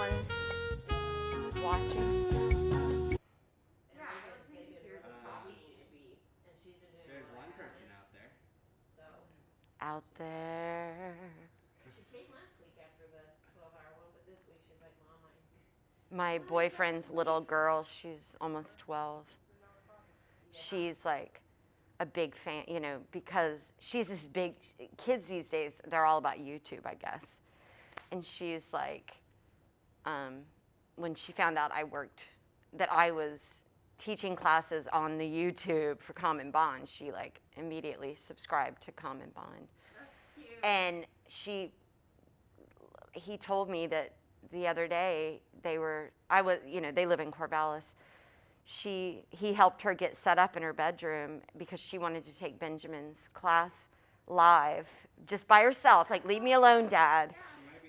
one's watching. There's one person out there. Out there. She came last week after the 12-hour one, but this week she's like, Mom, My boyfriend's little girl, she's almost 12. She's like a big fan, you know, because she's this big, kids these days, they're all about YouTube, I guess. And she's like, when she found out that I was teaching classes on the YouTube for Common Bond, she like immediately subscribed to Common Bond. that's cute. And he told me that the other day they live in Corvallis. He helped her get set up in her bedroom because she wanted to take Benjamin's class live just by herself. Like, leave me alone, Dad.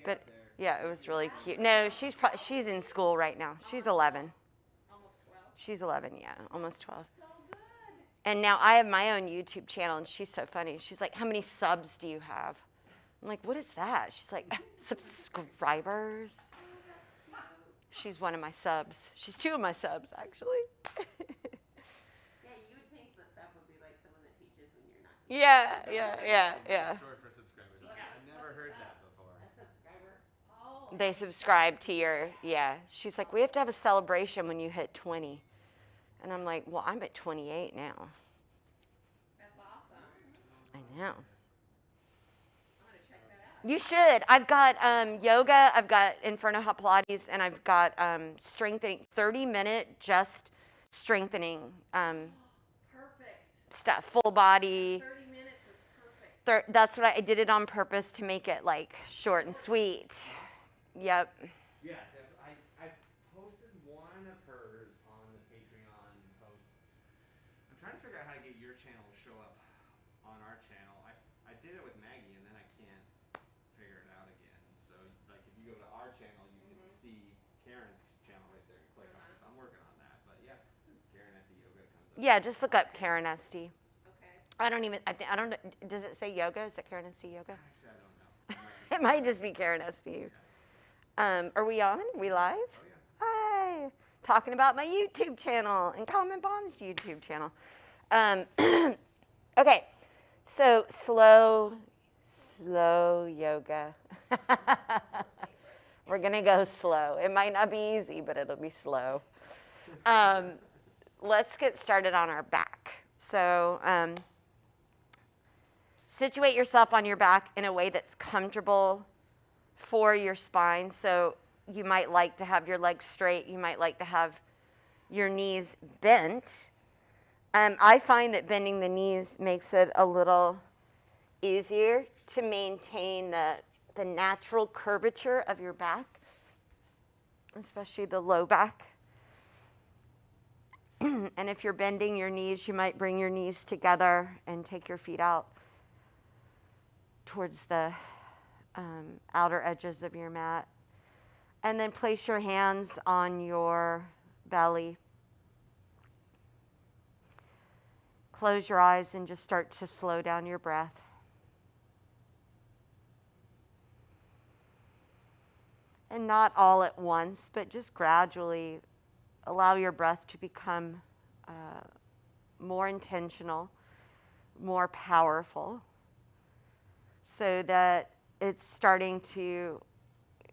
But yeah, it was really cute. No, she's in school right now. She's 11. Almost 12. She's 11, yeah, almost 12. So good. And now I have my own YouTube channel, and she's so funny. She's like, how many subs do you have? I'm like, what is that? She's like, subscribers. She's one of my subs. She's two of my subs, actually. Yeah, you would think that that would be like someone that teaches when you're not. Yeah. Short for subscribers. I've never heard that before. A subscriber. Oh. They subscribe to your, yeah. She's like, we have to have a celebration when you hit 20. And I'm like, well, I'm at 28 now. That's awesome. I know. I'm gonna check that out. You should. I've got yoga, I've got Inferno Hot Pilates, and I've got strengthening, 30-minute just strengthening Perfect. stuff, full body. 30 minutes is perfect. That's what I did it on purpose to make it like short and sweet. Yep. Yeah, I posted one of hers on the Patreon posts. I'm trying to figure out how to get your channel to show up on our channel. I did it with Maggie, and then I can't figure it out again. So, like, if you go to our channel, you can see Karen's channel right there and click on it. So I'm working on that. But yeah, Karen SE Yoga comes up. Yeah, just look up Karan SD. Okay. I don't, does it say yoga? Is it Karan SD Yoga? Actually, I don't know. It might just be Karan SD. Are we on? Are we live? Oh, yeah. Hi. Talking about my YouTube channel and Common Bond's YouTube channel. Okay, so slow yoga. We're going to go slow. It might not be easy, but it'll be slow. Let's get started on our back. So situate yourself on your back in a way that's comfortable for your spine. So you might like to have your legs straight. You might like to have your knees bent. I find that bending the knees makes it a little easier to maintain the natural curvature of your back, especially the low back. And if you're bending your knees, you might bring your knees together and take your feet out towards the outer edges of your mat. And then place your hands on your belly. Close your eyes and just start to slow down your breath. And not all at once, but just gradually allow your breath to become more intentional, more powerful, so that it's starting to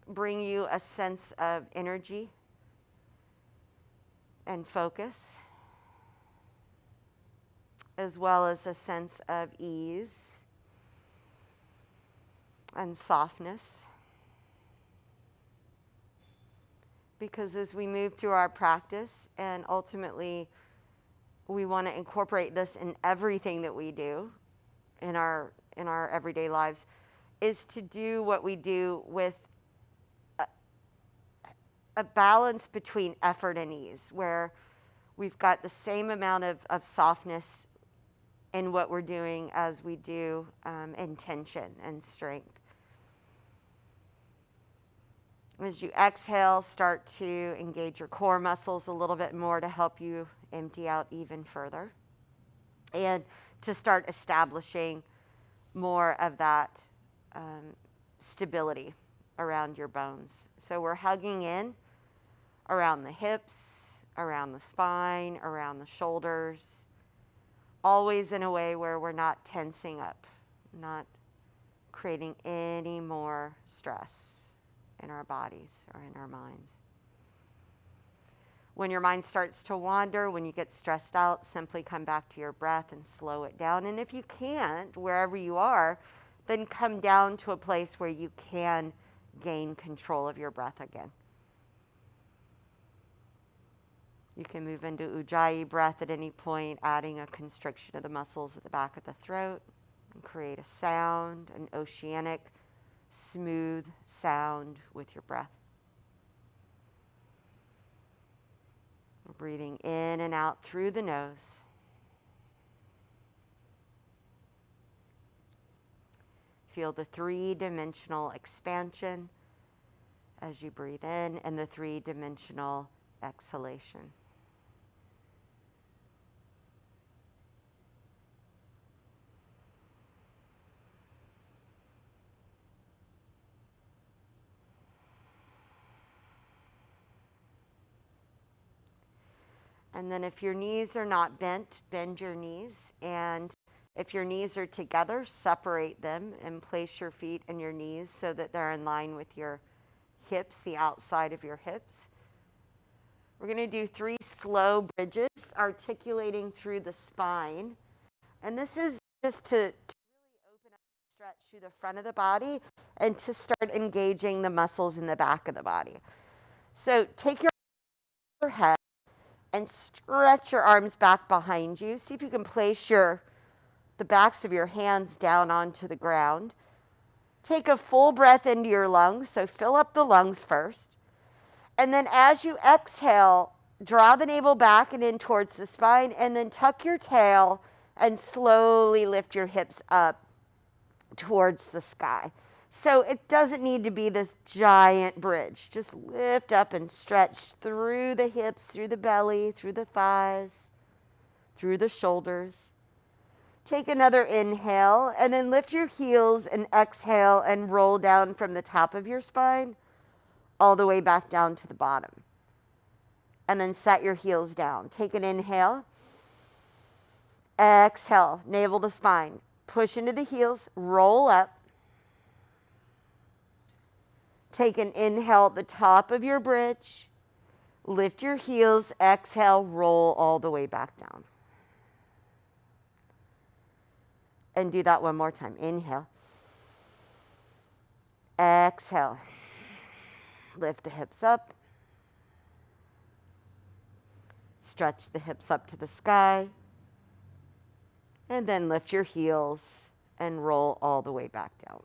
bring you a sense of energy and focus, as well as a sense of ease and softness. Because as we move through our practice, and ultimately we want to incorporate this in everything that we do in our everyday lives, is to do what we do with a balance between effort and ease, where we've got the same amount of softness in what we're doing as we do intention and strength. As you exhale, start to engage your core muscles a little bit more to help you empty out even further, and to start establishing more of that stability around your bones. So we're hugging in around the hips, around the spine, around the shoulders, always in a way where we're not tensing up, not creating any more stress in our bodies or in our minds. When your mind starts to wander, when you get stressed out, simply come back to your breath and slow it down. And if you can't, wherever you are, then come down to a place where you can gain control of your breath again. You can move into Ujjayi breath at any point, adding a constriction of the muscles at the back of the throat, and create a sound, an oceanic, smooth sound with your breath. Breathing in and out through the nose. Feel the three-dimensional expansion as you breathe in and the three-dimensional exhalation. And then if your knees are not bent, bend your knees. And if your knees are together, separate them and place your feet and your knees so that they're in line with your hips, the outside of your hips. We're going to do 3 slow bridges, articulating through the spine. And this is just to really open up and stretch through the front of the body and to start engaging the muscles in the back of the body. So take your head and stretch your arms back behind you. See if you can place the backs of your hands down onto the ground. Take a full breath into your lungs, so fill up the lungs first. And then as you exhale, draw the navel back and in towards the spine, and then tuck your tail and slowly lift your hips up towards the sky. So it doesn't need to be this giant bridge. Just lift up and stretch through the hips, through the belly, through the thighs, through the shoulders. Take another inhale and then lift your heels and exhale and roll down from the top of your spine all the way back down to the bottom. And then set your heels down. Take an inhale. Exhale, navel to spine. Push into the heels, roll up. Take an inhale at the top of your bridge. Lift your heels, exhale, roll all the way back down. And do that one more time. Inhale. Exhale. Lift the hips up. Stretch the hips up to the sky. And then lift your heels and roll all the way back down.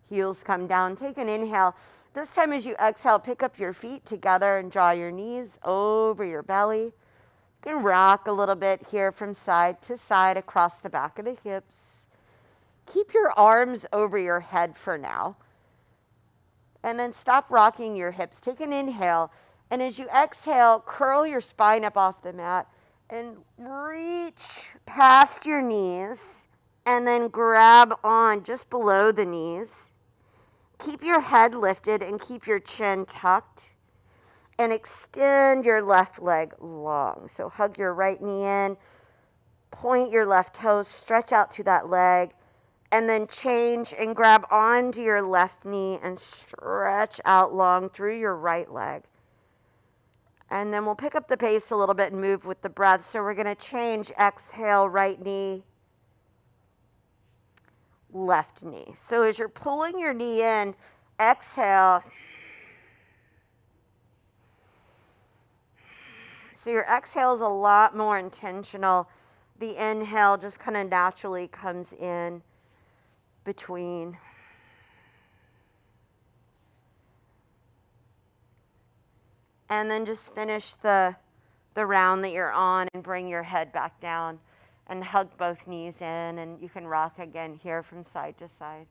Heels come down. Take an inhale. This time as you exhale, pick up your feet together and draw your knees over your belly. You can rock a little bit here from side to side across the back of the hips. Keep your arms over your head for now. And then stop rocking your hips. Take an inhale. And as you exhale, curl your spine up off the mat and reach past your knees and then grab on just below the knees. Keep your head lifted and keep your chin tucked. And extend your left leg long. So hug your right knee in, point your left toes, stretch out through that leg, and then change and grab onto your left knee and stretch out long through your right leg. And then we'll pick up the pace a little bit and move with the breath. So we're going to change, exhale, right knee, left knee. So as you're pulling your knee in, exhale. So your exhale is a lot more intentional. The inhale just kind of naturally comes in between. And then just finish the round that you're on and bring your head back down and hug both knees in, and you can rock again here from side to side.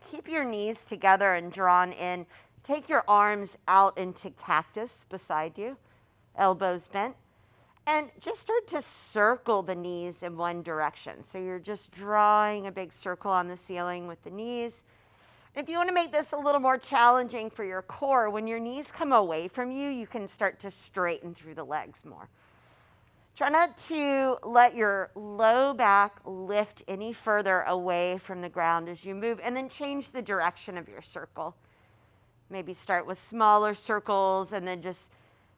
Keep your knees together and drawn in. Take your arms out into cactus beside you, elbows bent. And just start to circle the knees in one direction. So you're just drawing a big circle on the ceiling with the knees. If you want to make this a little more challenging for your core, when your knees come away from you, you can start to straighten through the legs more. Try not to let your low back lift any further away from the ground as you move, and then change the direction of your circle. Maybe start with smaller circles and then just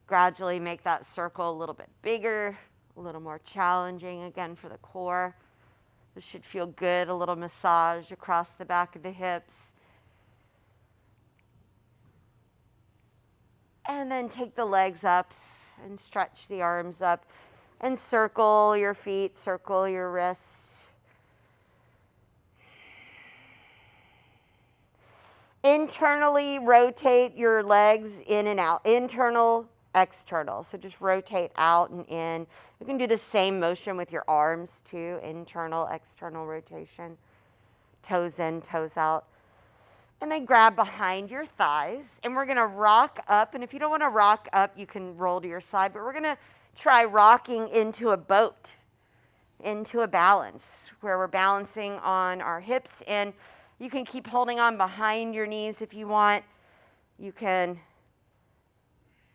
gradually make that circle a little bit bigger, a little more challenging again for the core. This should feel good, a little massage across the back of the hips. And then take the legs up and stretch the arms up and circle your feet, circle your wrists. Internally rotate your legs in and out. Internal, external. So just rotate out and in. You can do the same motion with your arms too. Internal, external rotation. Toes in, toes out. And then grab behind your thighs. And we're going to rock up. And if you don't want to rock up, you can roll to your side. But we're going to try rocking into a boat, into a balance, where we're balancing on our hips. And you can keep holding on behind your knees if you want. You can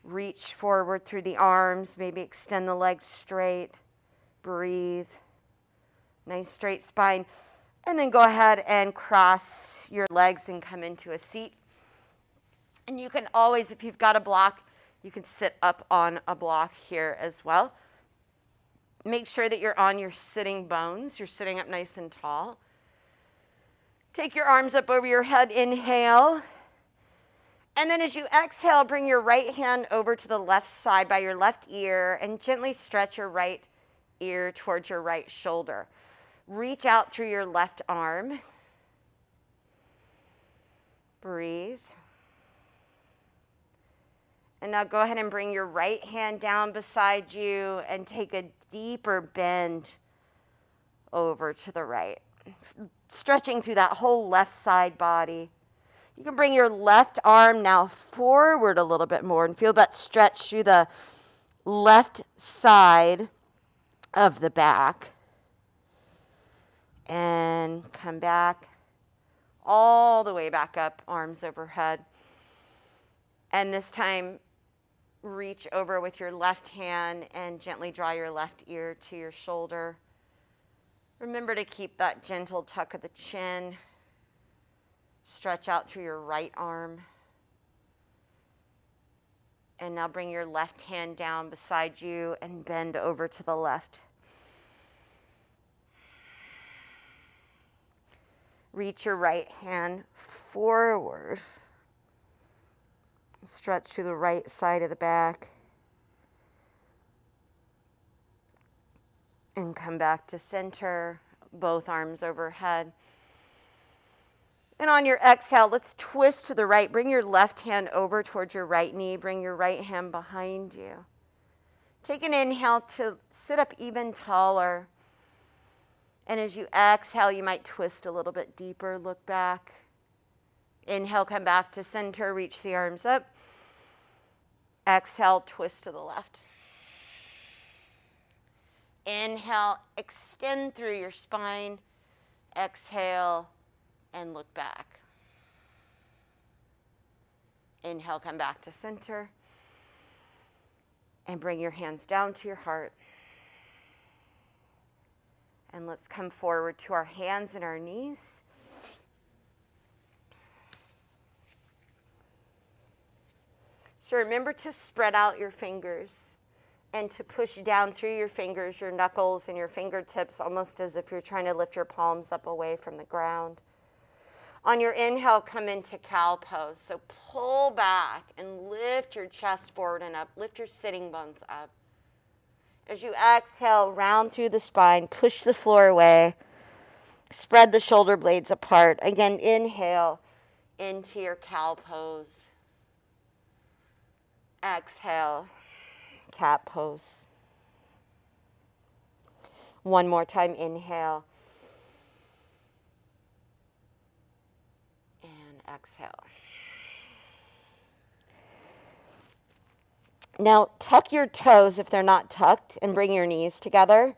reach forward through the arms, maybe extend the legs straight. Breathe. Nice straight spine. And then go ahead and cross your legs and come into a seat. And you can always, if you've got a block, you can sit up on a block here as well. Make sure that you're on your sitting bones. You're sitting up nice and tall. Take your arms up over your head. Inhale. And then as you exhale, bring your right hand over to the left side by your left ear and gently stretch your right ear towards your right shoulder. Reach out through your left arm. Breathe. And now go ahead and bring your right hand down beside you and take a deeper bend over to the right. Stretching through that whole left side body. You can bring your left arm now forward a little bit more and feel that stretch through the left side of the back. And come back all the way back up, arms overhead. And this time, reach over with your left hand and gently draw your left ear to your shoulder. Remember to keep that gentle tuck of the chin. Stretch out through your right arm. And now bring your left hand down beside you and bend over to the left. Reach your right hand forward. Stretch to the right side of the back. And come back to center, both arms overhead. And on your exhale, let's twist to the right. Bring your left hand over towards your right knee. Bring your right hand behind you. Take an inhale to sit up even taller. And as you exhale, you might twist a little bit deeper. Look back. Inhale, come back to center. Reach the arms up. Exhale, twist to the left. Inhale, extend through your spine. Exhale, and look back. Inhale, come back to center. And bring your hands down to your heart. And let's come forward to our hands and our knees. So remember to spread out your fingers and to push down through your fingers, your knuckles and your fingertips, almost as if you're trying to lift your palms up away from the ground. On your inhale, come into cow pose. So pull back and lift your chest forward and up. Lift your sitting bones up. As you exhale, round through the spine, push the floor away. Spread the shoulder blades apart. Again, inhale into your cow pose. Exhale, cat pose. One more time, inhale. And exhale. Now, tuck your toes if they're not tucked and bring your knees together.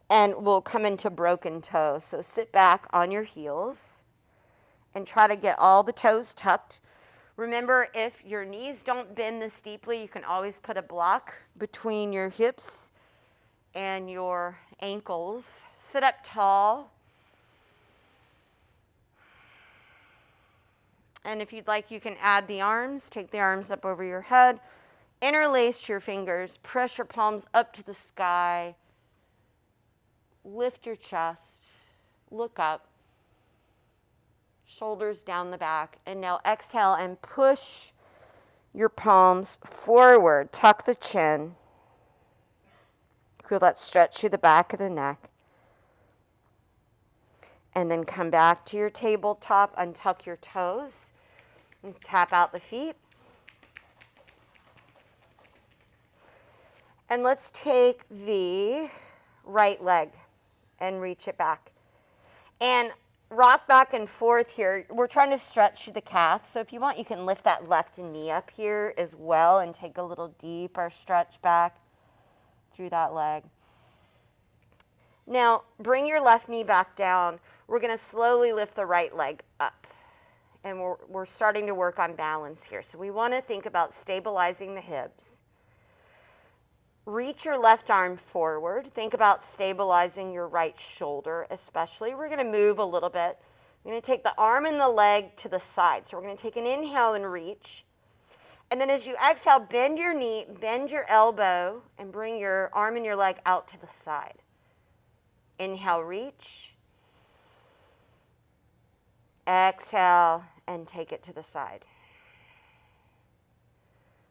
And we'll come into broken toe. So sit back on your heels and try to get all the toes tucked. Remember, if your knees don't bend this deeply, you can always put a block between your hips and your ankles. Sit up tall. And if you'd like, you can add the arms. Take the arms up over your head. Interlace your fingers. Press your palms up to the sky. Lift your chest. Look up. Shoulders down the back. And now exhale and push your palms forward. Tuck the chin. Feel that stretch through the back of the neck. And then come back to your tabletop. Untuck your toes. And tap out the feet. And let's take the right leg and reach it back. And rock back and forth here. We're trying to stretch the calf. So if you want, you can lift that left knee up here as well and take a little deeper stretch back through that leg. Now, bring your left knee back down. We're going to slowly lift the right leg up. And we're starting to work on balance here. So we want to think about stabilizing the hips. Reach your left arm forward. Think about stabilizing your right shoulder especially. We're going to move a little bit. We're going to take the arm and the leg to the side. So we're going to take an inhale and reach. And then as you exhale, bend your knee, bend your elbow, and bring your arm and your leg out to the side. Inhale, reach. Exhale, and take it to the side.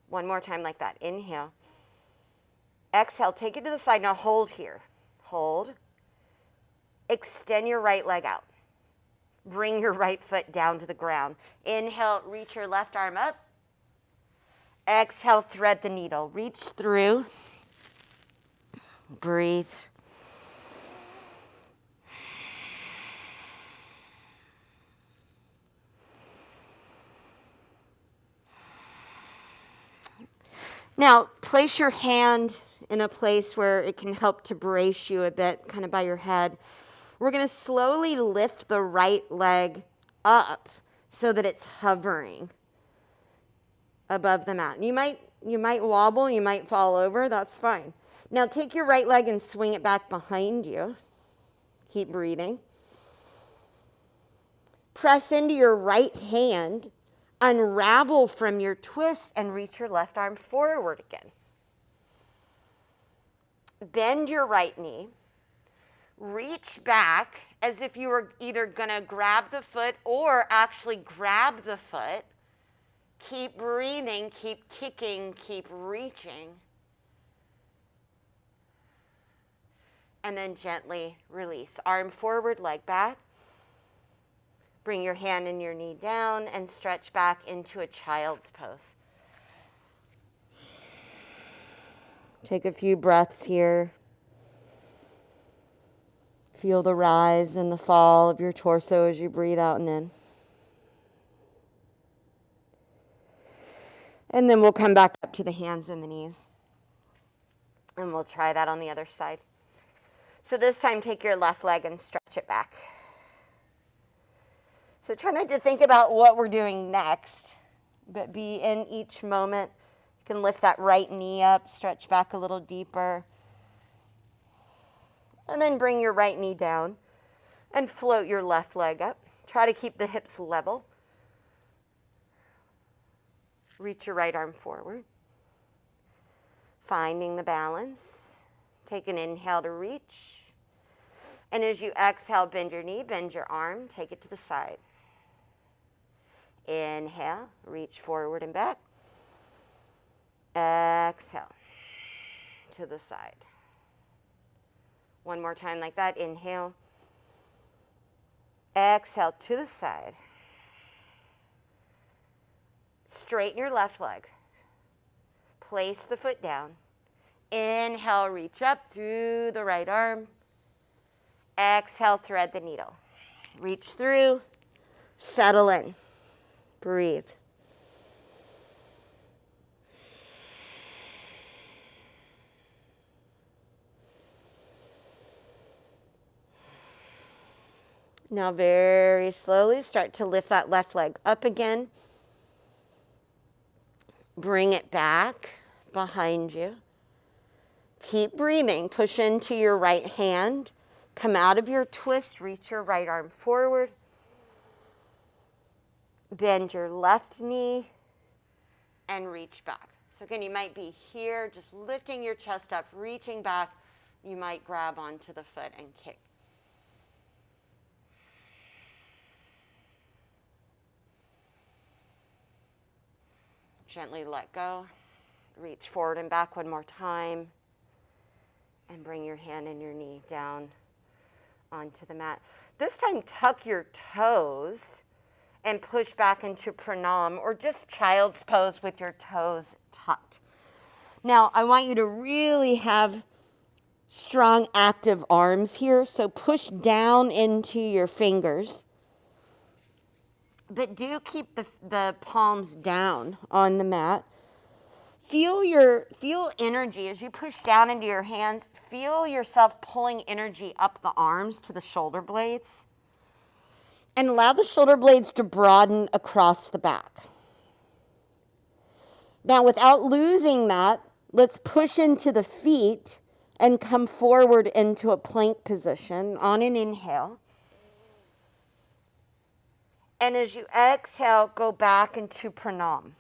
One more time like that. Inhale. Exhale, take it to the side. Now hold here. Hold. Extend your right leg out. Bring your right foot down to the ground. Inhale, reach your left arm up. Exhale, thread the needle. Reach through. Breathe. Now, place your hand in a place where it can help to brace you a bit, kind of by your head. We're going to slowly lift the right leg up so that it's hovering above the mat. You might wobble, you might fall over, that's fine. Now take your right leg and swing it back behind you. Keep breathing. Press into your right hand. Unravel from your twist and reach your left arm forward again. Bend your right knee. Reach back as if you were either going to grab the foot or actually grab the foot. Keep breathing, keep kicking, keep reaching. And then gently release. Arm forward, leg back. Bring your hand and your knee down and stretch back into a child's pose. Take a few breaths here. Feel the rise and the fall of your torso as you breathe out and in. And then we'll come back up to the hands and the knees. And we'll try that on the other side. So this time, take your left leg and stretch it back. So try not to think about what we're doing next, but be in each moment. You can lift that right knee up, stretch back a little deeper. And then bring your right knee down and float your left leg up. Try to keep the hips level. Reach your right arm forward. Finding the balance. Take an inhale to reach. And as you exhale, bend your knee, bend your arm, take it to the side. Inhale, reach forward and back. Exhale, to the side. One more time like that. Inhale. Exhale, to the side. Straighten your left leg. Place the foot down. Inhale, reach up through the right arm. Exhale, thread the needle. Reach through, settle in, breathe. Now very slowly start to lift that left leg up again. Bring it back behind you. Keep breathing. Push into your right hand. Come out of your twist. Reach your right arm forward. Bend your left knee and reach back. So again, you might be here, just lifting your chest up, reaching back. You might grab onto the foot and kick. Gently let go. Reach forward and back one more time. And bring your hand and your knee down onto the mat. This time, tuck your toes and push back into pranam, or just child's pose with your toes tucked. Now, I want you to really have strong, active arms here, so push down into your fingers. But do keep the palms down on the mat. Feel energy as you push down into your hands. Feel yourself pulling energy up the arms to the shoulder blades. And allow the shoulder blades to broaden across the back. Now, without losing that, let's push into the feet and come forward into a plank position on an inhale. And as you exhale, go back into pranam.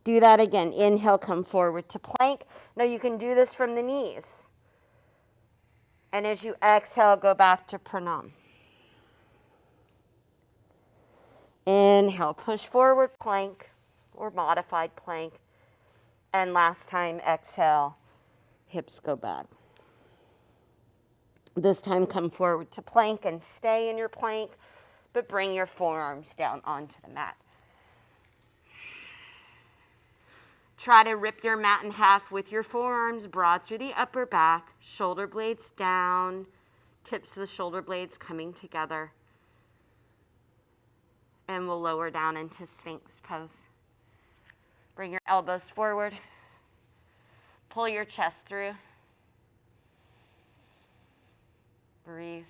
Do that again. Inhale, come forward to plank. Now you can do this from the knees. And as you exhale, go back to pranam. Inhale, push forward, plank or modified plank. And last time, exhale, hips go back. This time, come forward to plank and stay in your plank, but bring your forearms down onto the mat. Try to rip your mat in half with your forearms broad through the upper back, shoulder blades down, tips of the shoulder blades coming together. And we'll lower down into Sphinx pose. Bring your elbows forward. Pull your chest through. Breathe.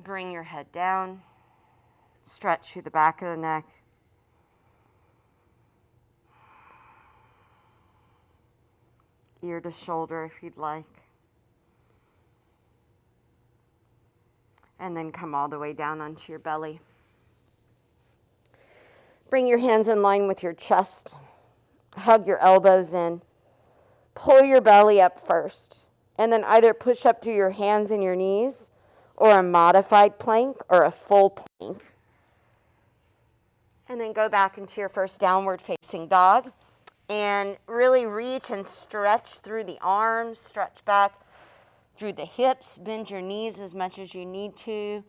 Bring your head down. Stretch through the back of the neck. Ear to shoulder if you'd like. And then come all the way down onto your belly. Bring your hands in line with your chest. Hug your elbows in. Pull your belly up first. And then either push up through your hands and your knees, or a modified plank, or a full plank. And then go back into your first downward facing dog. And really reach and stretch through the arms. Stretch back through the hips. Bend your knees as much as you need to.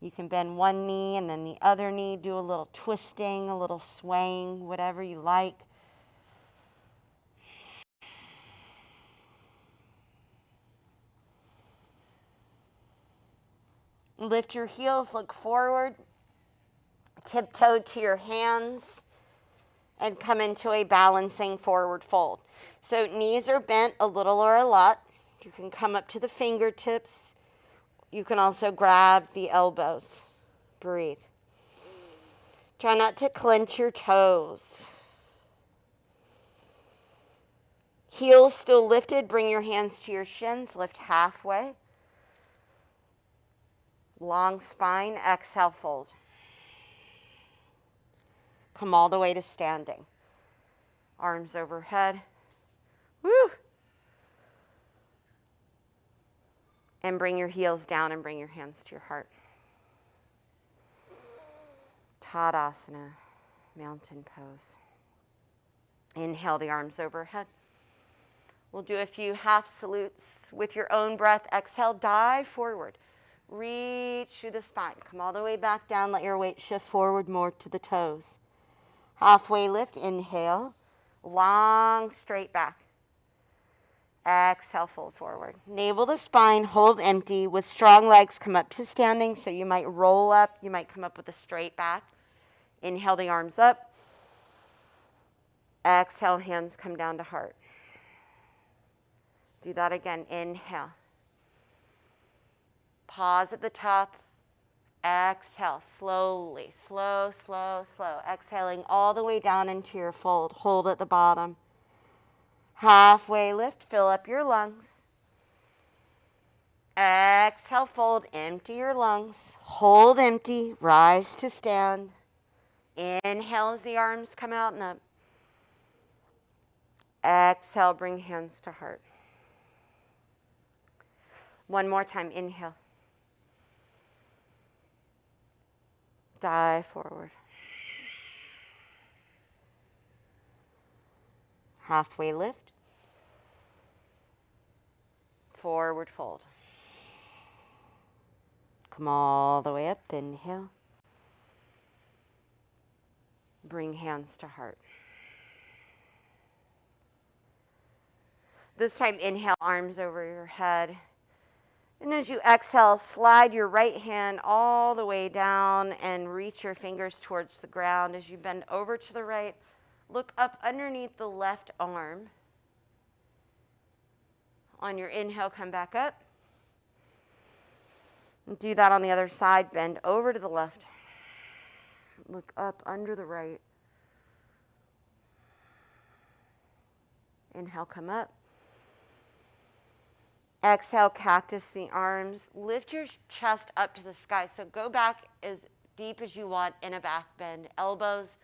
You can bend one knee and then the other knee. Do a little twisting, a little swaying, whatever you like. Lift your heels, look forward. Tiptoe to your hands and come into a balancing forward fold. So knees are bent a little or a lot. You can come up to the fingertips. You can also grab the elbows. Breathe. Try not to clench your toes. Heels still lifted. Bring your hands to your shins. Lift halfway. Long spine. Exhale, fold. Come all the way to standing. Arms overhead. Woo! And bring your heels down and bring your hands to your heart. Tadasana, mountain pose. Inhale the arms overhead. We'll do a few half salutes with your own breath. Exhale, dive forward. Reach through the spine. Come all the way back down. Let your weight shift forward more to the toes. Halfway lift, inhale. Long, straight back. Exhale, fold forward. Navel to spine, hold empty. With strong legs, come up to standing. So you might roll up. You might come up with a straight back. Inhale the arms up. Exhale, hands come down to heart. Do that again. Inhale. Pause at the top. Exhale, slowly, slow, slow, slow. Exhaling all the way down into your fold. Hold at the bottom. Halfway lift, fill up your lungs. Exhale, fold, empty your lungs. Hold empty, rise to stand. Inhale as the arms come out and up. Exhale, bring hands to heart. One more time, inhale. Dive forward. Halfway lift. Forward fold. Come all the way up, inhale. Bring hands to heart. This time, inhale, arms over your head. And as you exhale, slide your right hand all the way down and reach your fingers towards the ground. As you bend over to the right, look up underneath the left arm. On your inhale, come back up. And do that on the other side. Bend over to the left. Look up under the right. Inhale, come up. Exhale, cactus the arms. Lift your chest up to the sky. So go back as deep as you want in a back bend. Elbows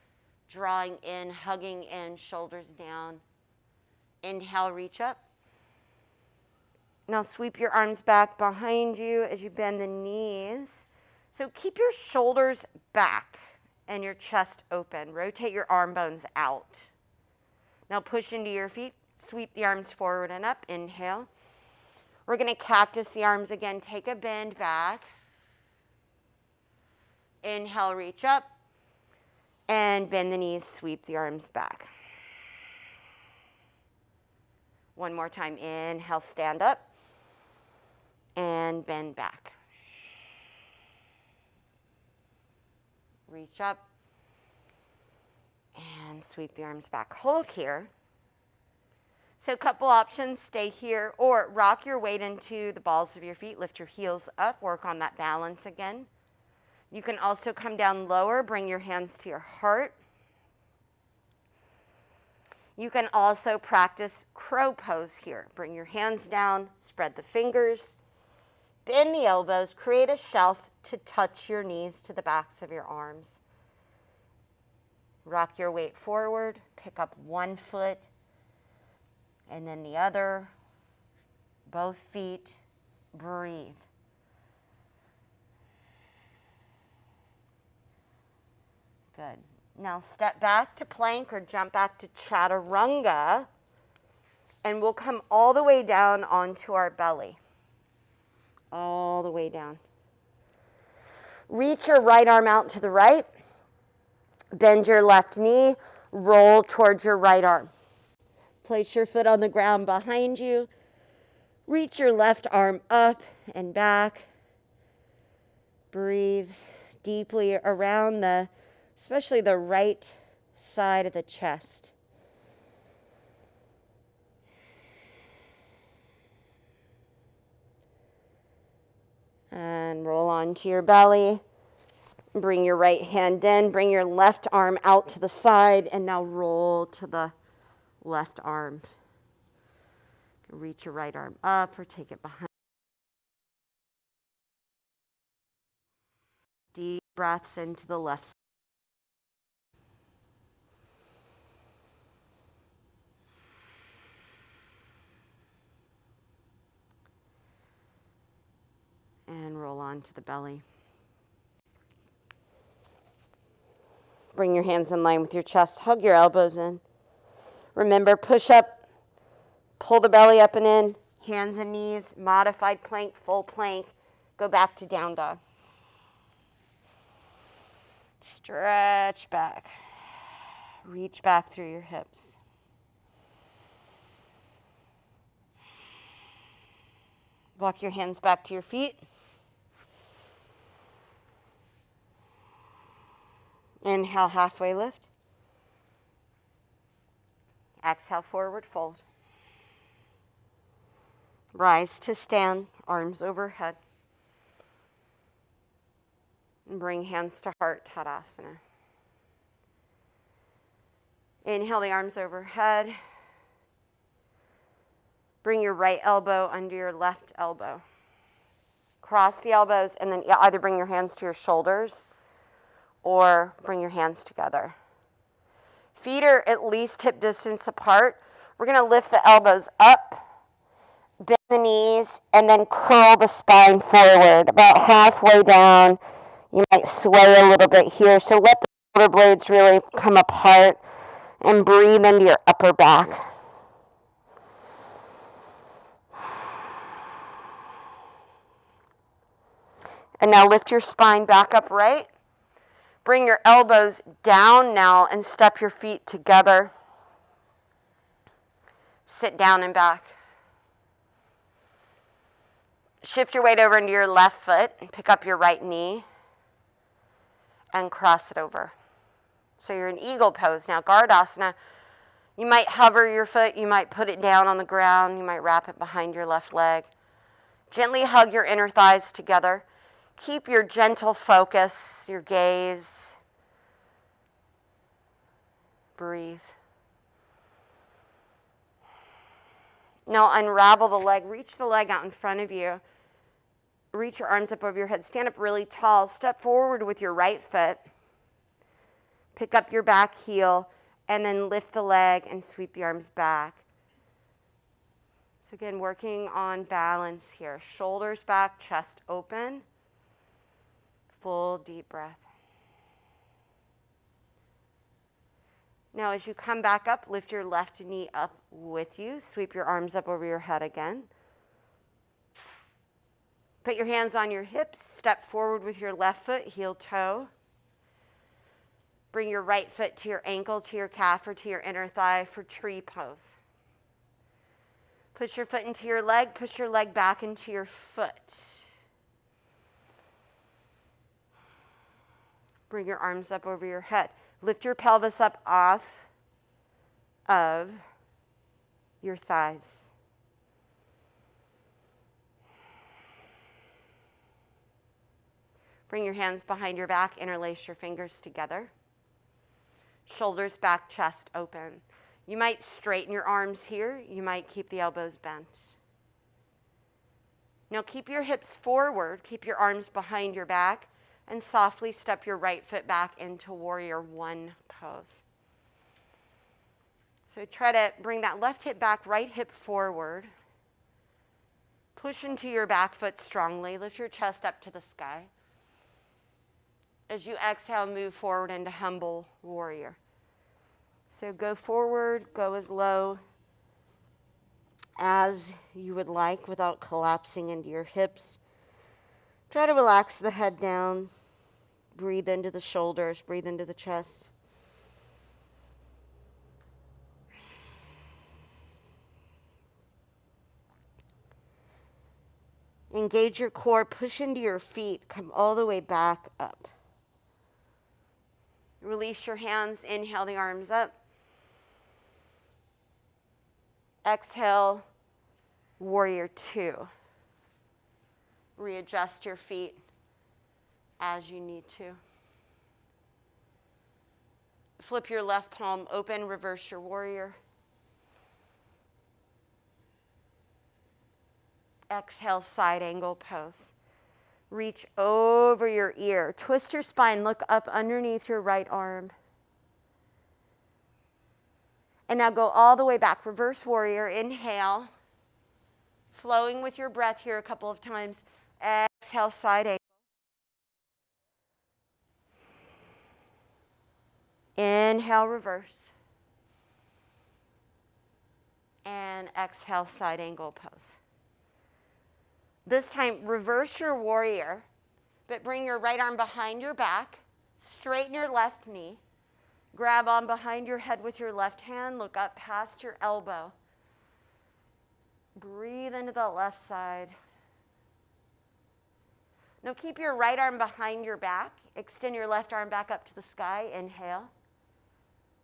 drawing in, hugging in, shoulders down. Inhale, reach up. Now sweep your arms back behind you as you bend the knees. So keep your shoulders back and your chest open. Rotate your arm bones out. Now push into your feet. Sweep the arms forward and up. Inhale. We're going to cactus the arms again. Take a bend back. Inhale, reach up. And bend the knees, sweep the arms back. One more time. Inhale, stand up. And bend back. Reach up. And sweep the arms back. Hold here. So a couple options, stay here or rock your weight into the balls of your feet. Lift your heels up, work on that balance again. You can also come down lower, bring your hands to your heart. You can also practice crow pose here. Bring your hands down, spread the fingers, bend the elbows, create a shelf to touch your knees to the backs of your arms. Rock your weight forward, pick up one foot, and then the other, both feet, breathe. Good. Now step back to plank or jump back to chaturanga, and we'll come all the way down onto our belly. All the way down. Reach your right arm out to the right. Bend your left knee, roll towards your right arm. Place your foot on the ground behind you. Reach your left arm up and back. Breathe deeply around especially the right side of the chest. And roll onto your belly. Bring your right hand in. Bring your left arm out to the side. And now roll to the left arm. Reach your right arm up or take it behind. Deep breaths into the left side. And roll onto the belly. Bring your hands in line with your chest. Hug your elbows in. Remember, push up, pull the belly up and in, hands and knees, modified plank, full plank. Go back to down dog. Stretch back. Reach back through your hips. Walk your hands back to your feet. Inhale, halfway lift. Exhale, forward fold. Rise to stand, arms overhead. And bring hands to heart, Tadasana. Inhale the arms overhead. Bring your right elbow under your left elbow. Cross the elbows and then either bring your hands to your shoulders or bring your hands together. Feet are at least hip distance apart. We're going to lift the elbows up, bend the knees, and then curl the spine forward. About halfway down, you might sway a little bit here. So let the shoulder blades really come apart and breathe into your upper back. And now lift your spine back upright. Bring your elbows down now and step your feet together. Sit down and back. Shift your weight over into your left foot and pick up your right knee and cross it over. So you're in eagle pose. Now, Gardasana, you might hover your foot, you might put it down on the ground, you might wrap it behind your left leg. Gently hug your inner thighs together. Keep your gentle focus, your gaze. Breathe. Now unravel the leg. Reach the leg out in front of you. Reach your arms up over your head. Stand up really tall. Step forward with your right foot. Pick up your back heel and then lift the leg and sweep the arms back. So again, working on balance here. Shoulders back, chest open. Full deep breath. Now as you come back up, lift your left knee up with you. Sweep your arms up over your head again. Put your hands on your hips. Step forward with your left foot, heel toe. Bring your right foot to your ankle, to your calf, or to your inner thigh for tree pose. Push your foot into your leg. Push your leg back into your foot. Bring your arms up over your head. Lift your pelvis up off of your thighs. Bring your hands behind your back. Interlace your fingers together. Shoulders back, chest open. You might straighten your arms here. You might keep the elbows bent. Now keep your hips forward. Keep your arms behind your back. And softly step your right foot back into warrior one pose. So try to bring that left hip back, right hip forward. Push into your back foot strongly. Lift your chest up to the sky. As you exhale, move forward into humble warrior. So go forward, go as low as you would like without collapsing into your hips. Try to relax the head down. Breathe into the shoulders, breathe into the chest. Engage your core, push into your feet, come all the way back up. Release your hands, inhale the arms up. Exhale, warrior two. Readjust your feet as you need to. Flip your left palm open, reverse your warrior. Exhale, side angle pose. Reach over your ear. Twist your spine, look up underneath your right arm. And now go all the way back. Reverse warrior, inhale. Flowing with your breath here a couple of times. Exhale, side angle. Inhale, reverse. And exhale, side angle pose. This time, reverse your warrior, but bring your right arm behind your back. Straighten your left knee. Grab on behind your head with your left hand. Look up past your elbow. Breathe into the left side. Now keep your right arm behind your back. Extend your left arm back up to the sky. Inhale.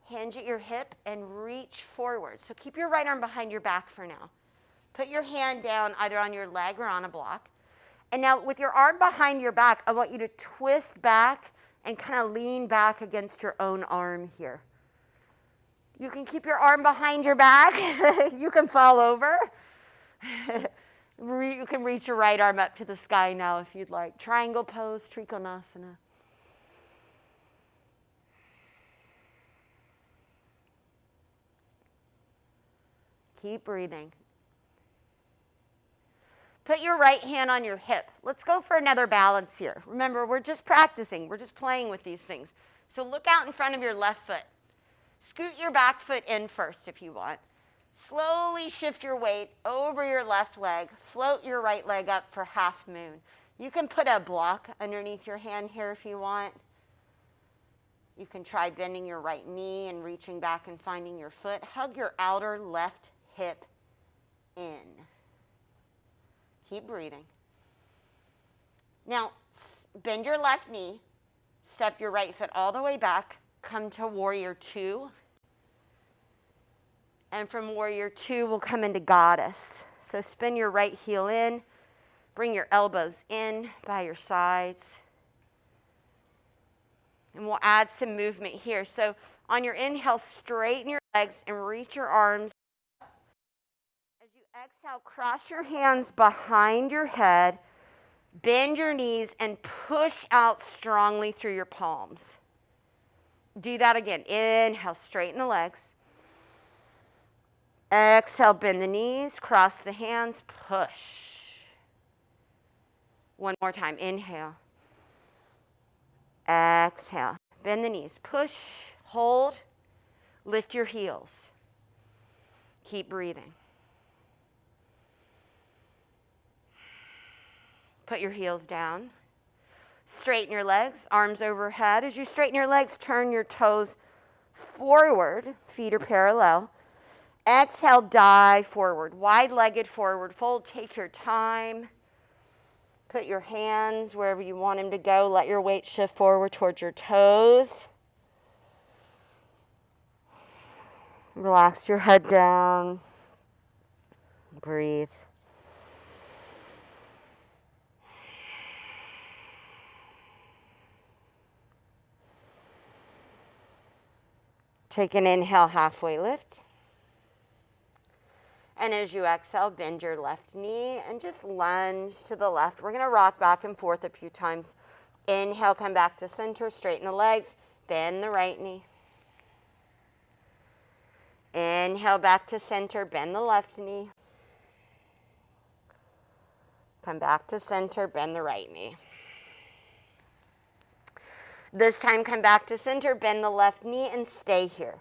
Hinge at your hip and reach forward. So keep your right arm behind your back for now. Put your hand down either on your leg or on a block. And now with your arm behind your back, I want you to twist back and kind of lean back against your own arm here. You can keep your arm behind your back. You can fall over. You can reach your right arm up to the sky now if you'd like. Triangle pose, Trikonasana. Keep breathing. Put your right hand on your hip. Let's go for another balance here. Remember, we're just practicing. We're just playing with these things. So look out in front of your left foot. Scoot your back foot in first if you want. Slowly shift your weight over your left leg. Float your right leg up for half moon. You can put a block underneath your hand here if you want. You can try bending your right knee and reaching back and finding your foot. Hug your outer left hip in. Keep breathing. Now, bend your left knee. Step your right foot all the way back. Come to warrior two. And from warrior two, we'll come into goddess. So spin your right heel in. Bring your elbows in by your sides. And we'll add some movement here. So on your inhale, straighten your legs and reach your arms. As you exhale, cross your hands behind your head. Bend your knees and push out strongly through your palms. Do that again. Inhale, straighten the legs. Exhale, bend the knees, cross the hands, push. One more time. Inhale. Exhale. Bend the knees. Push, hold, lift your heels. Keep breathing. Put your heels down. Straighten your legs, arms overhead. As you straighten your legs, turn your toes forward. Feet are parallel. Exhale, dive forward. Wide-legged forward fold. Take your time. Put your hands wherever you want them to go. Let your weight shift forward towards your toes. Relax your head down. Breathe. Take an inhale, halfway lift. And as you exhale, bend your left knee and just lunge to the left. We're going to rock back and forth a few times. Inhale, come back to center, straighten the legs, bend the right knee. Inhale, back to center, bend the left knee. Come back to center, bend the right knee. This time, come back to center, bend the left knee, and stay here.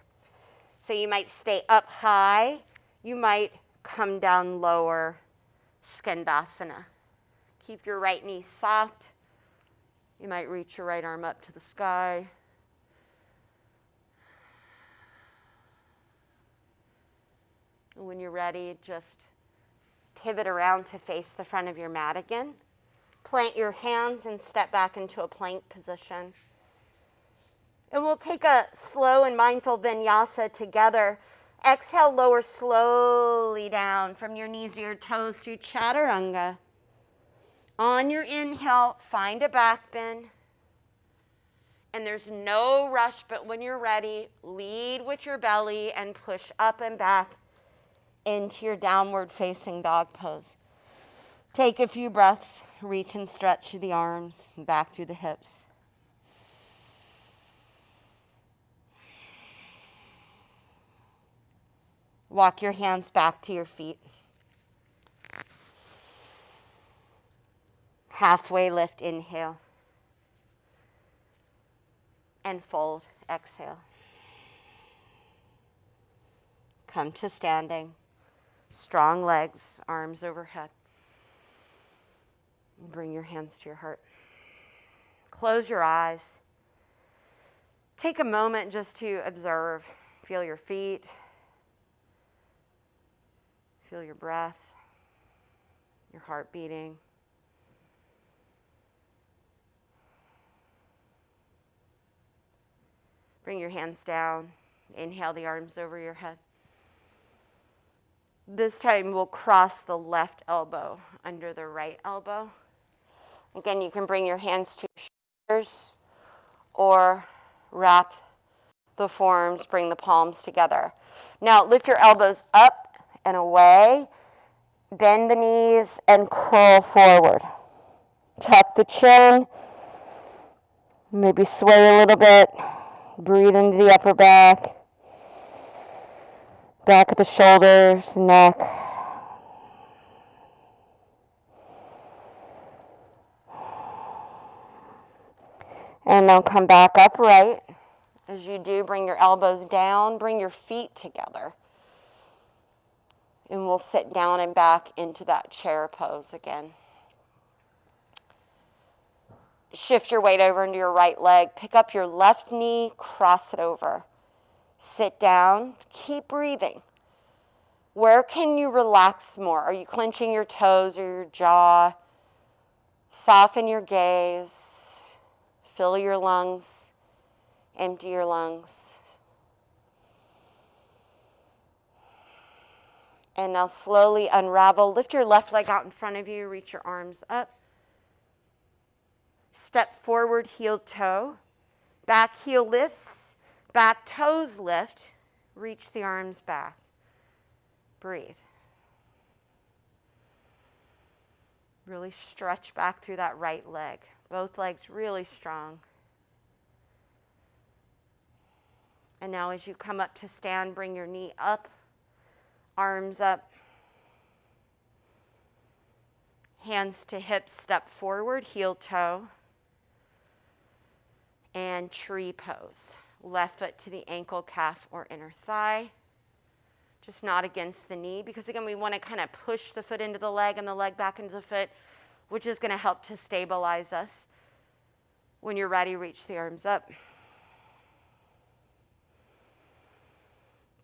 So you might stay up high. You might come down lower, Skandasana. Keep your right knee soft. You might reach your right arm up to the sky. And when you're ready, just pivot around to face the front of your mat again. Plant your hands and step back into a plank position. And we'll take a slow and mindful vinyasa together. Exhale, lower slowly down from your knees to your toes through chaturanga. On your inhale, find a back bend. And there's no rush, but when you're ready, lead with your belly and push up and back into your downward facing dog pose. Take a few breaths, reach and stretch the arms and back through the hips. Walk your hands back to your feet. Halfway lift, inhale. And fold, exhale. Come to standing. Strong legs, arms overhead. Bring your hands to your heart. Close your eyes. Take a moment just to observe. Feel your feet. Feel your breath, your heart beating. Bring your hands down. Inhale the arms over your head. This time we'll cross the left elbow under the right elbow. Again, you can bring your hands to your shoulders or wrap the forearms, bring the palms together. Now lift your elbows up and away. Bend the knees and curl forward. Tuck the chin. Maybe sway a little bit. Breathe into the upper back. Back of the shoulders, neck. And now come back upright. As you do, bring your elbows down, bring your feet together. And we'll sit down and back into that chair pose again. Shift your weight over into your right leg. Pick up your left knee, cross it over. Sit down, keep breathing. Where can you relax more? Are you clenching your toes or your jaw? Soften your gaze. Fill your lungs. Empty your lungs. And now slowly unravel. Lift your left leg out in front of you. Reach your arms up. Step forward, heel toe. Back heel lifts. Back toes lift. Reach the arms back. Breathe. Really stretch back through that right leg. Both legs really strong. And now as you come up to stand, bring your knee up, arms up. Hands to hips, step forward, heel toe. And tree pose. Left foot to the ankle, calf, or inner thigh. Just not against the knee, because again, we want to kind of push the foot into the leg and the leg back into the foot, which is going to help to stabilize us. When you're ready, reach the arms up.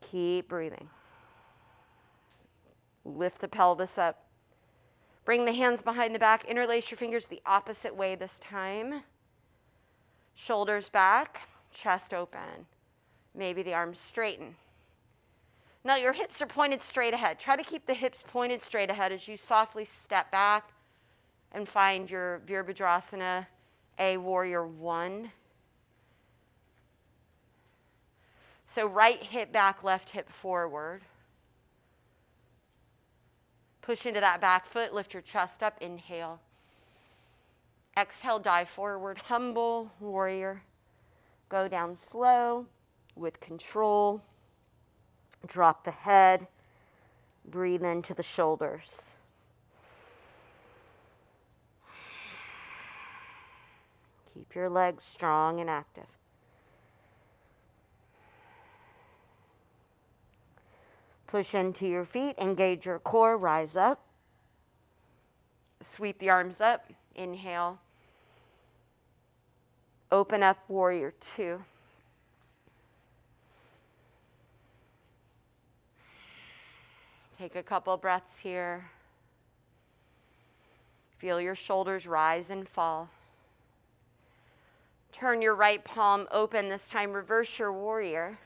Keep breathing. Lift the pelvis up. Bring the hands behind the back. Interlace your fingers the opposite way this time. Shoulders back, chest open. Maybe the arms straighten. Now your hips are pointed straight ahead. Try to keep the hips pointed straight ahead as you softly step back and find your Virabhadrasana, a warrior one. So right hip back, left hip forward. Push into that back foot, lift your chest up, inhale. Exhale, dive forward, humble warrior. Go down slow with control. Drop the head. Breathe into the shoulders. Keep your legs strong and active. Push into your feet, engage your core, rise up. Sweep the arms up, inhale. Open up, warrior two. Take a couple breaths here. Feel your shoulders rise and fall. Turn your right palm open, this time reverse your warrior.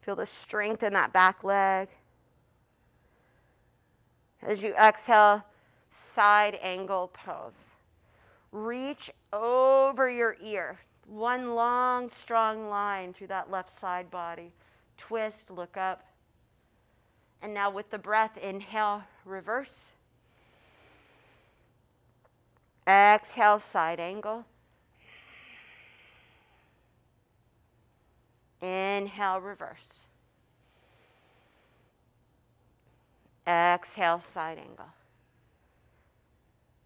Feel the strength in that back leg. As you exhale, side angle pose. Reach over your ear. One long, strong line through that left side body. Twist, look up. And now with the breath, inhale, reverse. Exhale, side angle. Inhale, reverse. Exhale, side angle.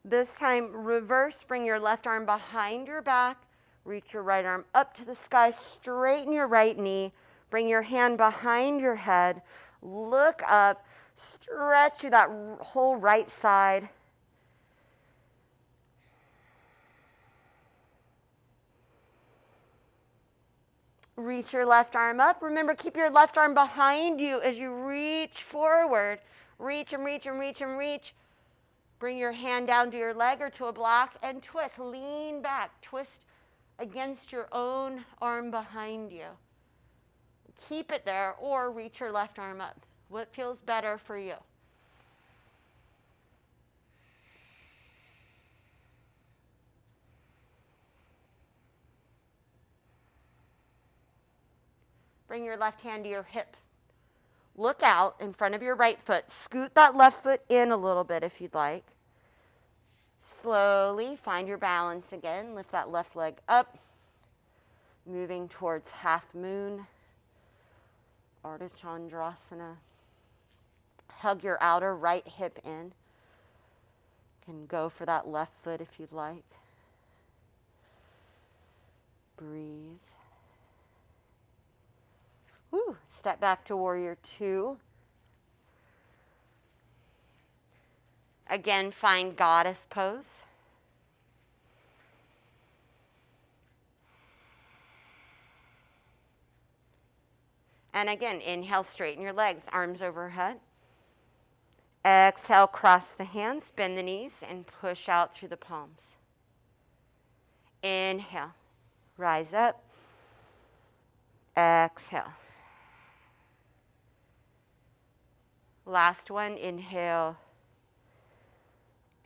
This time, reverse. Bring your left arm behind your back. Reach your right arm up to the sky. Straighten your right knee. Bring your hand behind your head. Look up. Stretch through that whole right side. Reach your left arm up. Remember, keep your left arm behind you as you reach forward. Reach and reach and reach and reach. Bring your hand down to your leg or to a block and twist. Lean back. Twist against your own arm behind you. keep it there or reach your left arm up. What feels better for you? Bring your left hand to your hip. Look out in front of your right foot. Scoot that left foot in a little bit if you'd like. Slowly find your balance again. Lift that left leg up. Moving towards half moon. Ardha Chandrasana. Hug your outer right hip in. Can go for that left foot if you'd like. Breathe. Woo. Step back to warrior two. Again, find goddess pose. And again, inhale, straighten your legs, arms overhead. Exhale, cross the hands, bend the knees, and push out through the palms. Inhale, rise up. Exhale. Last one, inhale.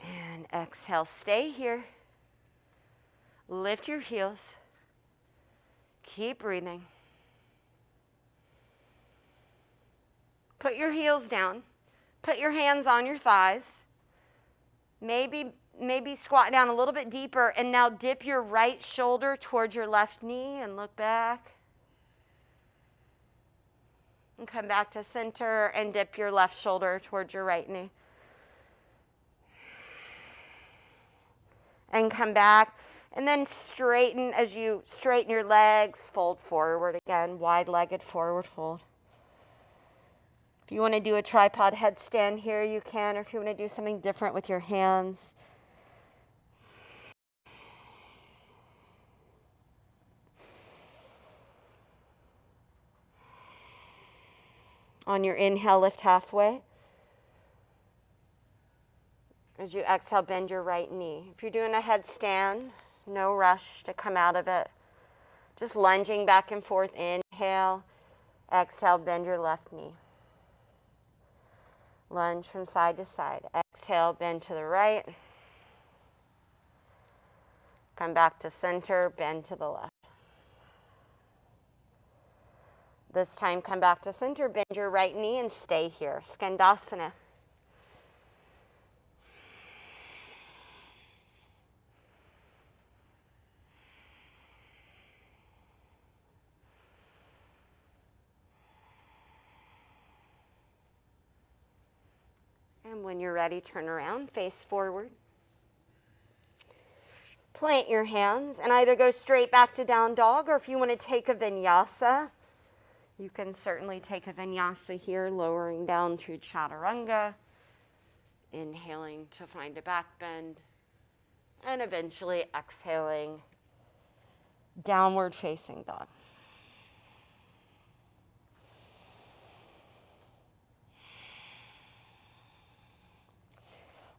And exhale, stay here. Lift your heels. Keep breathing. Put your heels down. Put your hands on your thighs. Maybe squat down a little bit deeper, and now dip your right shoulder towards your left knee and look back. And come back to center and dip your left shoulder towards your right knee. And come back. And then straighten as you straighten your legs. Fold forward again. Wide-legged forward fold. If you want to do a tripod headstand here, you can. Or if you want to do something different with your hands. On your inhale, lift halfway. As you exhale, bend your right knee. If you're doing a headstand, no rush to come out of it. Just lunging back and forth. Inhale, exhale, bend your left knee. Lunge from side to side. Exhale, bend to the right. Come back to center, bend to the left. This time, come back to center, bend your right knee and stay here. Skandasana. And when you're ready, turn around, face forward. Plant your hands and either go straight back to down dog, or if you want to take a vinyasa, you can certainly take a vinyasa here, lowering down through chaturanga, inhaling to find a back bend, and eventually exhaling, downward facing dog.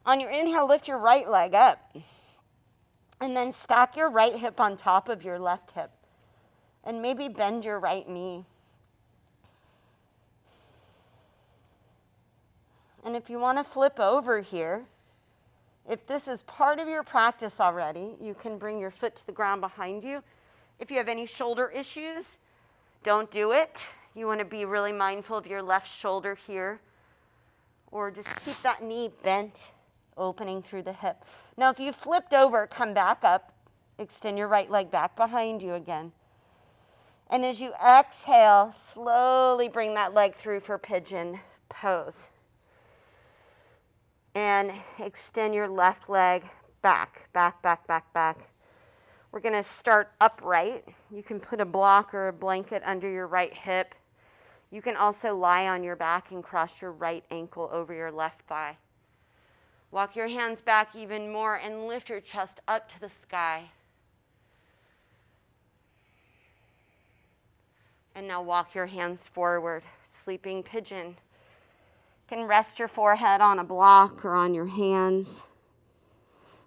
On your inhale, lift your right leg up, and then stack your right hip on top of your left hip, and maybe bend your right knee. And if you want to flip over here, if this is part of your practice already, you can bring your foot to the ground behind you. If you have any shoulder issues, don't do it. You want to be really mindful of your left shoulder here, or just keep that knee bent, opening through the hip. Now, if you flipped over, come back up, extend your right leg back behind you again. And as you exhale, slowly bring that leg through for pigeon pose. And extend your left leg back, back, back, back, back. We're going to start upright. You can put a block or a blanket under your right hip. You can also lie on your back and cross your right ankle over your left thigh. Walk your hands back even more and lift your chest up to the sky. And now walk your hands forward, sleeping pigeon. You can rest your forehead on a block or on your hands.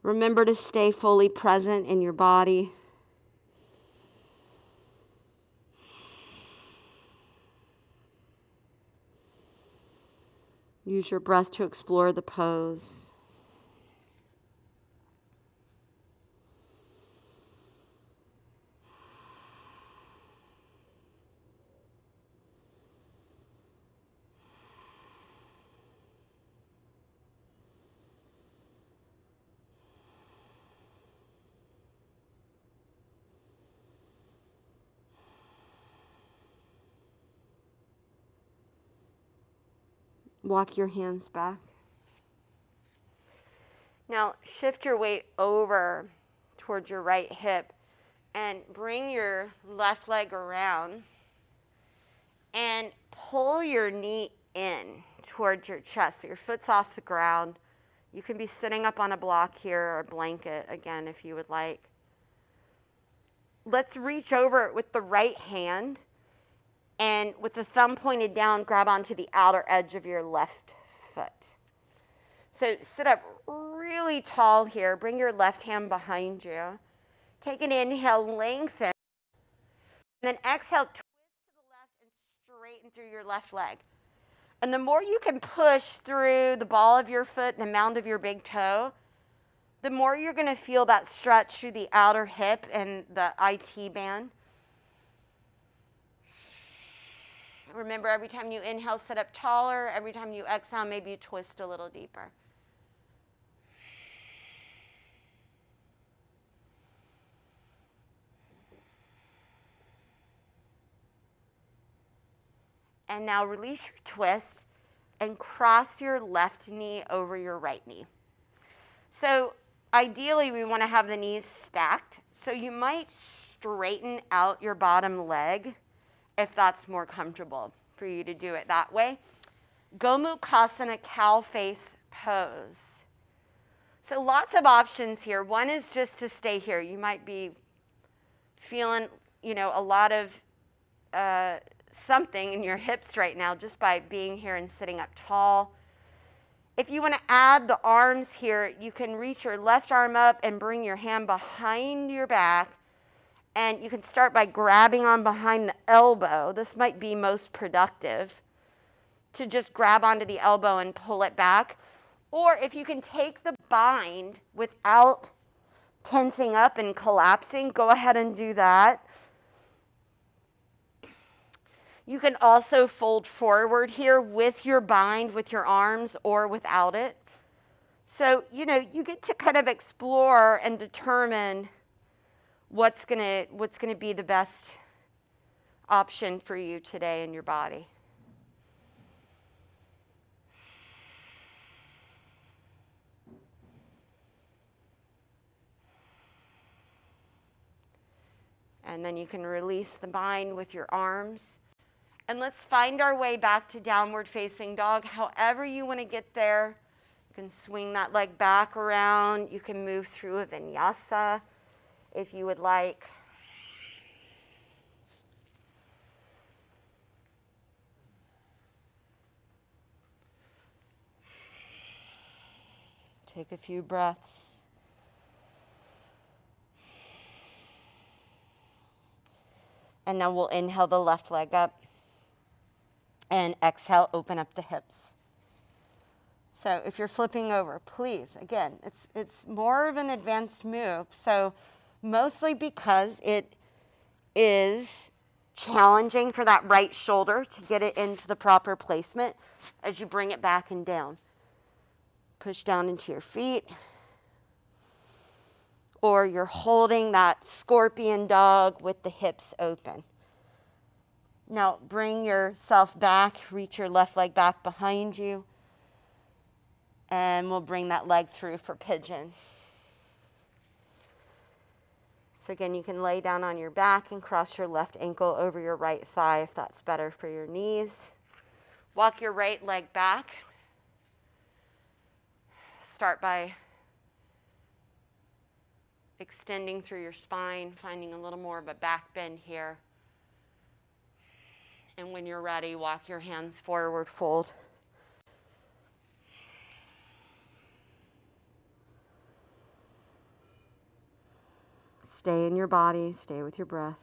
Remember to stay fully present in your body. Use your breath to explore the pose. Walk your hands back. Now shift your weight over towards your right hip and bring your left leg around and pull your knee in towards your chest. So your foot's off the ground. You can be sitting up on a block here or a blanket again if you would like. Let's reach over it with the right hand. And with the thumb pointed down, grab onto the outer edge of your left foot. So sit up really tall here. Bring your left hand behind you. Take an inhale, lengthen. And then exhale, twist to the left and straighten through your left leg. And the more you can push through the ball of your foot and the mound of your big toe, the more you're going to feel that stretch through the outer hip and the IT band. Remember, every time you inhale, sit up taller. Every time you exhale, maybe you twist a little deeper. And now release your twist and cross your left knee over your right knee. So ideally, we want to have the knees stacked. So you might straighten out your bottom leg if that's more comfortable for you to do it that way. Gomukhasana cow face pose. So lots of options here. One is just to stay here. You might be feeling, a lot of something in your hips right now just by being here and sitting up tall. If you want to add the arms here, you can reach your left arm up and bring your hand behind your back. And you can start by grabbing on behind the elbow. This might be most productive to just grab onto the elbow and pull it back. Or if you can take the bind without tensing up and collapsing, go ahead and do that. You can also fold forward here with your bind, with your arms, or without it. So, you get to kind of explore and determine what's gonna be the best option for you today in your body. And then you can release the bind with your arms. And let's find our way back to downward facing dog. However you want to get there, you can swing that leg back around. You can move through a vinyasa if you would like. Take a few breaths. And now we'll inhale the left leg up. And exhale, open up the hips. So if you're flipping over, please, again, it's more of an advanced move. So mostly because it is challenging for that right shoulder to get it into the proper placement as you bring it back and down. Push down into your feet. Or you're holding that scorpion dog with the hips open. Now bring yourself back, reach your left leg back behind you, and we'll bring that leg through for pigeon. So again, you can lay down on your back and cross your left ankle over your right thigh if that's better for your knees. Walk your right leg back. Start by extending through your spine, finding a little more of a back bend here. And when you're ready, walk your hands forward, fold. Stay in your body, stay with your breath.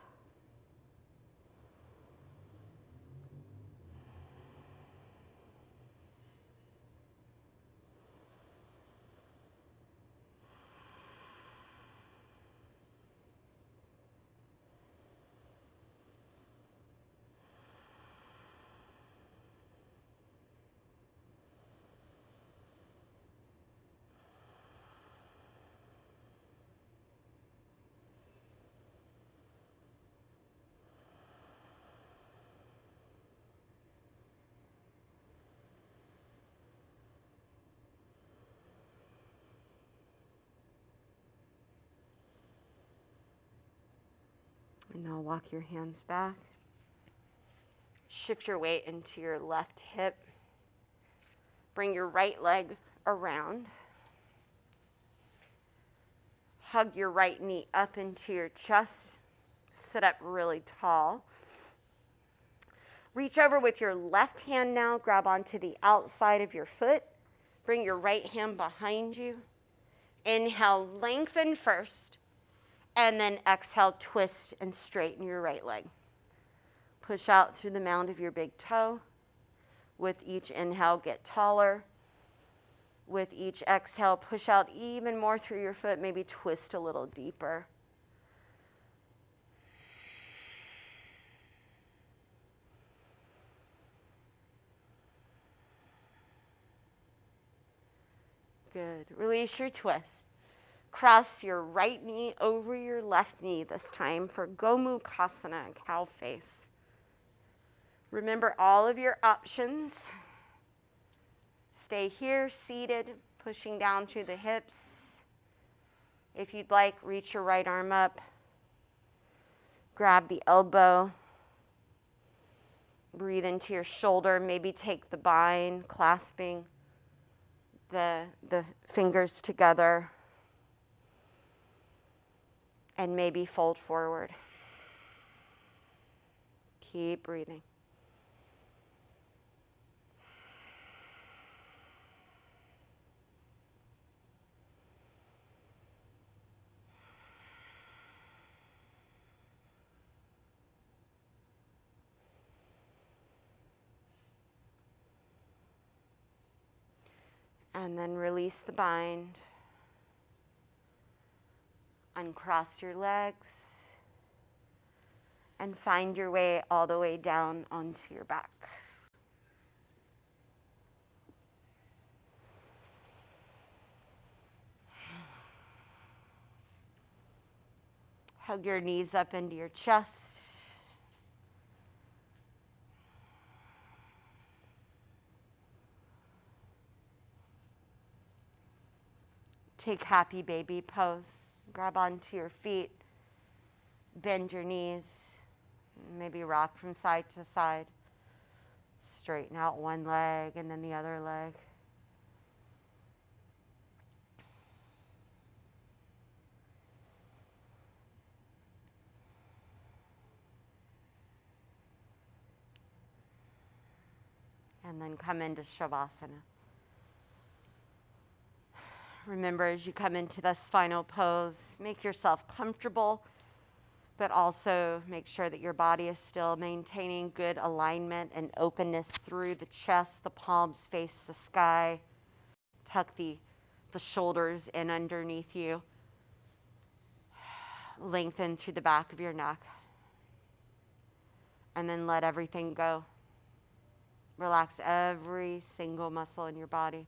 And now walk your hands back. Shift your weight into your left hip. Bring your right leg around. Hug your right knee up into your chest. Sit up really tall. Reach over with your left hand now. Grab onto the outside of your foot. Bring your right hand behind you. Inhale, lengthen first. And then exhale, twist and straighten your right leg. Push out through the mound of your big toe. With each inhale, get taller. With each exhale, push out even more through your foot, maybe twist a little deeper. Good. Release your twist. Cross your right knee over your left knee this time for Gomukhasana, cow face. Remember all of your options. Stay here, seated, pushing down through the hips. If you'd like, reach your right arm up. Grab the elbow. Breathe into your shoulder. Maybe take the bind, clasping the fingers together. And maybe fold forward. Keep breathing. And then release the bind. Uncross your legs. And find your way all the way down onto your back. Hug your knees up into your chest. Take happy baby pose. Grab onto your feet. Bend your knees. Maybe rock from side to side. Straighten out one leg and then the other leg. And then come into Shavasana. Remember, as you come into this final pose, make yourself comfortable, but also make sure that your body is still maintaining good alignment and openness through the chest. The palms face the sky. Tuck the shoulders in underneath you. Lengthen through the back of your neck. And then let everything go. Relax every single muscle in your body.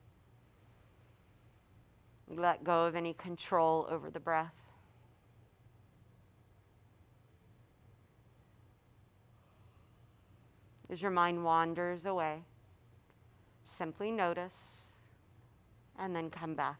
Let go of any control over the breath. As your mind wanders away, simply notice and then come back.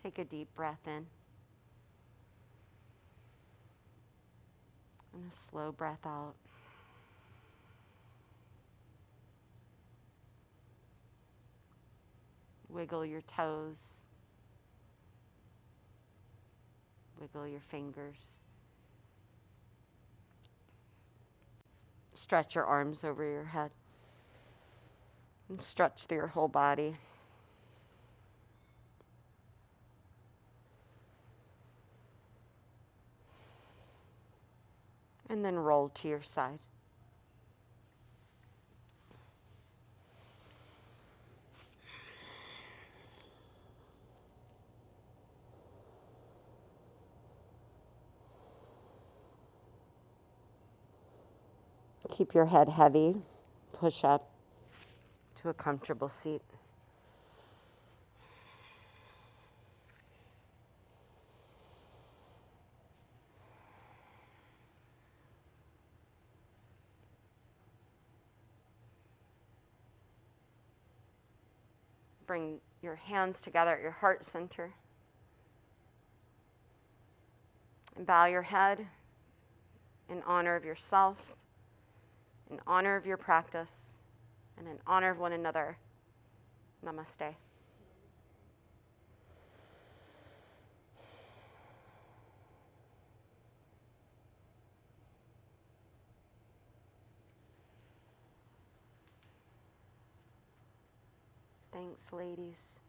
Take a deep breath in. And a slow breath out. Wiggle your toes. Wiggle your fingers. Stretch your arms over your head. And stretch through your whole body. And then roll to your side. Keep your head heavy. Push up to a comfortable seat. Bring your hands together at your heart center. And bow your head in honor of yourself, in honor of your practice, and in honor of one another. Namaste. Thanks, ladies.